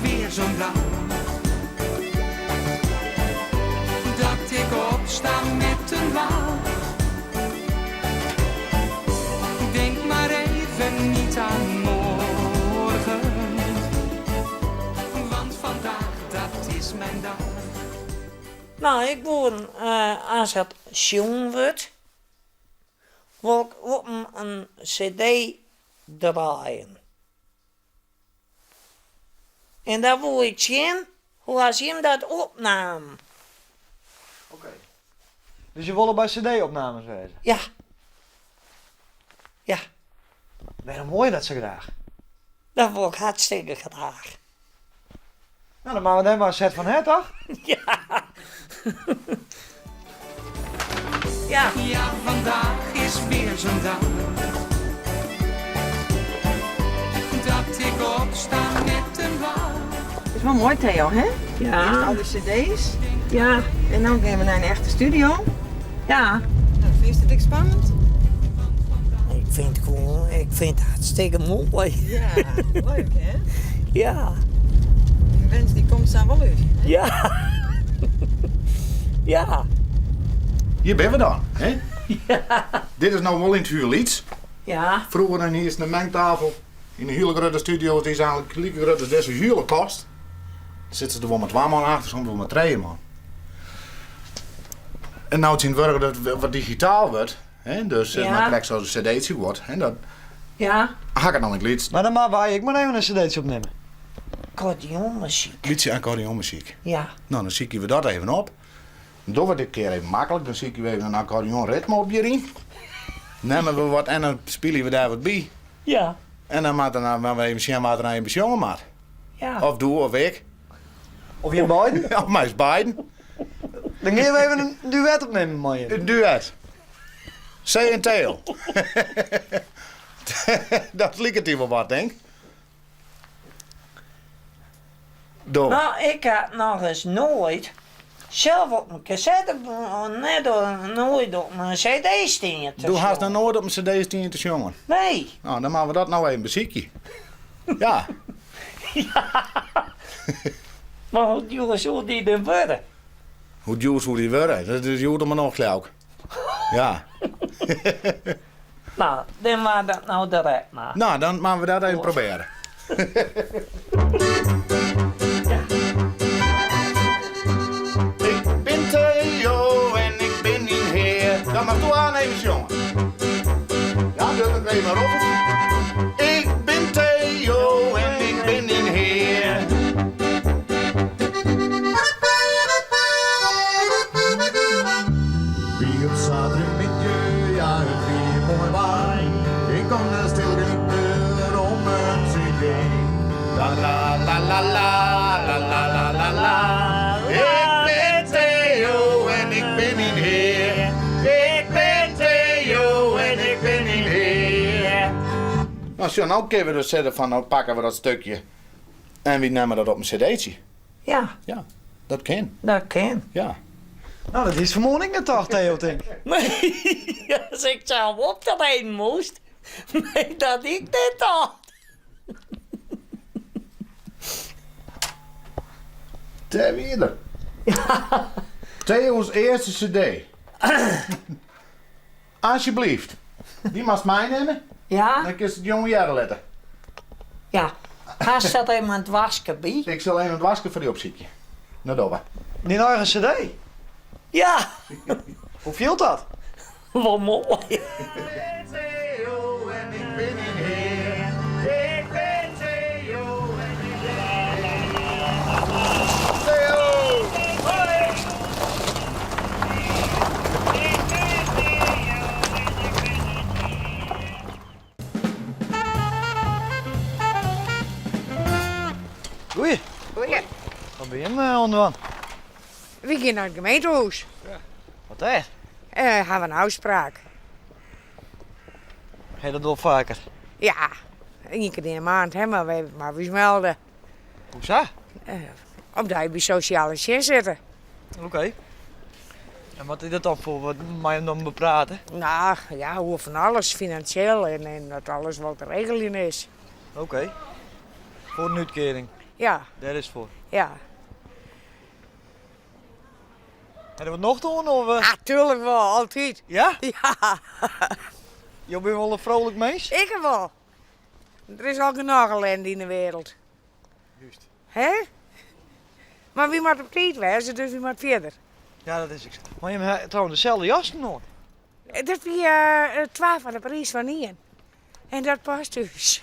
weer zo'n dag. Dat ik opsta met een lach. Denk maar even niet aan morgen. Want vandaag, dat is mijn dag. Nou, ik woon als het schoon wordt, wil ik op een cd draaien. En daar wil ik zien hoe als je hem dat opnam. Oké. Dus je wilde bij cd-opnames wezen? Ja. Ja, Waarom hoor je dat zo graag? dat wil ik hartstikke graag. Nou, dan maken we dan maar een set van het, toch? Ja. Ja. Ja, vandaag is weer zo'n dag. Dat ik opsta met een lach. Het is wel mooi, Theo, hè? Eerst al Ja. de cd's Ja. en dan gaan we naar een echte studio. Ja. Nou, vind je het spannend? Ik vind het hartstikke mooi. Ja, leuk, hè? Ja. De wens die komt staan wel uit. Ja. Ja. Hier ben we dan, hè? Dit is nou wel in het huurlieds. Ja. Vroeger dan hier is een mengtafel in een hele grote studio. Die is eigenlijk gelijk groot als deze hele kast. Dan zitten ze er wel met 2 man achter, soms wel met 3 man. En nou zien we dat het wat digitaal wordt. Hè? Dus Ja. dan krijg je zo'n cd'tje wordt. En dat Ja. hak ik dan in het lied. Maar dan maar ik moet even een cd'tje opnemen. Accordeonmuziek. Liedje en accordeonmuziek. Ja. Nou, dan zie we dat even op. Dan doen we dit keer even makkelijk. Dan zie we even een accordeonritme op je. Nemen we wat en dan spelen we daar wat bij. Ja. En dan maken we even zien wat er aan je bezongen maat. Ja. Of doe of ik. Of je beiden? Of mij is beiden. Dan gaan we even een duet opnemen, man. Een duet. Zee en tail. Dat lijkt het hier wel wat, denk ik. Door. Nou, ik had nog eens nooit zelf op een cassette, nooit op een cd-steen te Doe haast zongen. nog nooit op een cd-steen te jongen. Nee. Nou, dan maken we dat nou even muziekje. Ja. Maar hoe jongens, hoe die er worden? Hoe duur hoe die worden. Dat is duurde me nog gelijk. Ja. Nou, dan was dat nou direct maar. Nou, dan maken we dat even proberen. Ik ben Theo en ik ben niet heer. Dan mag toe aan even jongen. Ja, druk het even maar op. Ik ben Theo en ik ben niet heer. Wie op zaterdag met je, ja het weer mooi waai. Ik kom naar stil genieten om een cd. La la la la la la la la la la. Ik ben Theo en ik ben niet heer. Ik ben Theo en ik ben niet heer. Nou, zo, nou kunnen we dus zeggen van, nou pakken we dat stukje en we nemen dat op een cd'tje. Ja, Ja, dat kan. dat kan. Ja. Nou, dat is vermoedingen toch, Theo, denk ik. Nee, als ik zelf optreden moest, nee, dat ik dit had. Ter weer. Theo's eerste cd. Alsjeblieft. Die mag mij nemen. Ja? Dan kun je het jonge jaren letten. Ja. Ga zat even aan het wasken bij. Ik zal even het wasken voor die opziekje. Nou, doe maar. Die eigen cd. Ja, Hoe viel dat? wat mooi. Theo en ik ben niet heer. Ik ben Theo en ik ben niet heer. Theo! Hoi! Goeie. Goeie. Wat ben je onderwan? We gaan naar het gemeentehuis. Wat echt? Hebben we een afspraak. Ga je dat wel vaker? Ja, 1 keer in de maand hebben we maar eens melden. Hoezo? Omdat je bij sociale share zitten. Oké. En wat is dat dan voor? Wat mag je dan bepraten? Nou, ja, hoe van alles, financieel en dat alles wat te regelen is. Oké. Voor een uitkering. Ja, Daar is het voor. ja. Hebben we het nog doen of? Ah, tuurlijk wel, altijd. Ja? Ja, Je bent wel een vrolijk mens? ik wel. Er is al genoeg ellende in de wereld. Juist. Hè? Maar wie moet op tijd wezen, dus wie moet verder. Ja, dat is ik. Maar je hebt trouwens dezelfde jas nog. Dat is 12 van de prijs van 1. En dat past dus.